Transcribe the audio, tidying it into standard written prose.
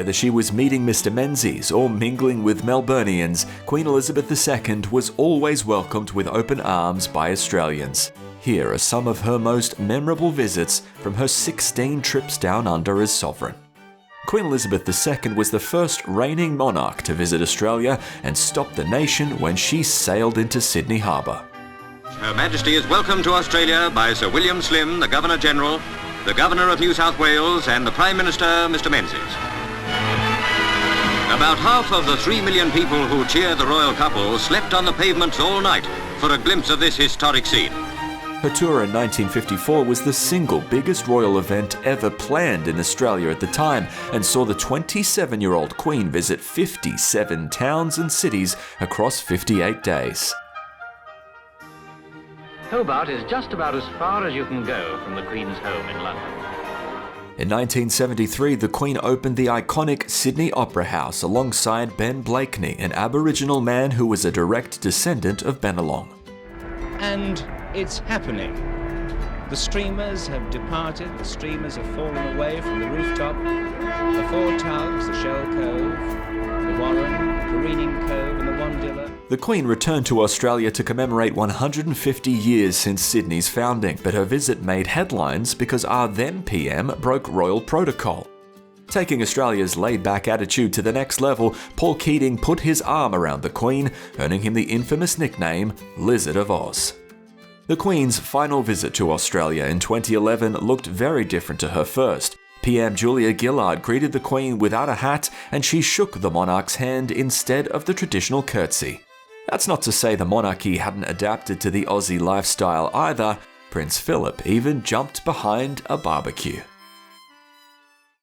Whether she was meeting Mr Menzies or mingling with Melburnians, Queen Elizabeth II was always welcomed with open arms by Australians. Here are some of her most memorable visits from her 16 trips down under as sovereign. Queen Elizabeth II was the first reigning monarch to visit Australia and stop the nation when she sailed into Sydney Harbour. Her Majesty is welcomed to Australia by Sir William Slim, the Governor-General, the Governor of New South Wales and the Prime Minister, Mr Menzies. About half of the 3 million people who cheered the royal couple slept on the pavements all night for a glimpse of this historic scene. Her tour in 1954 was the single biggest royal event ever planned in Australia at the time and saw the 27-year-old Queen visit 57 towns and cities across 58 days. Hobart is just about as far as you can go from the Queen's home in London. In 1973, the Queen opened the iconic Sydney Opera House alongside Ben Blakeney, an Aboriginal man who was a direct descendant of Bennelong. And it's happening. The streamers have departed, the streamers have fallen away from the rooftop. The four tugs, the Shell Cove, the Warren, the Careening Cove and the Wandilla. The Queen returned to Australia to commemorate 150 years since Sydney's founding, but her visit made headlines because our then PM broke royal protocol. Taking Australia's laid-back attitude to the next level, Paul Keating put his arm around the Queen, earning him the infamous nickname Lizard of Oz. The Queen's final visit to Australia in 2011 looked very different to her first. PM Julia Gillard greeted the Queen without a hat, and she shook the monarch's hand instead of the traditional curtsy. That's not to say the monarchy hadn't adapted to the Aussie lifestyle either. Prince Philip even jumped behind a barbecue.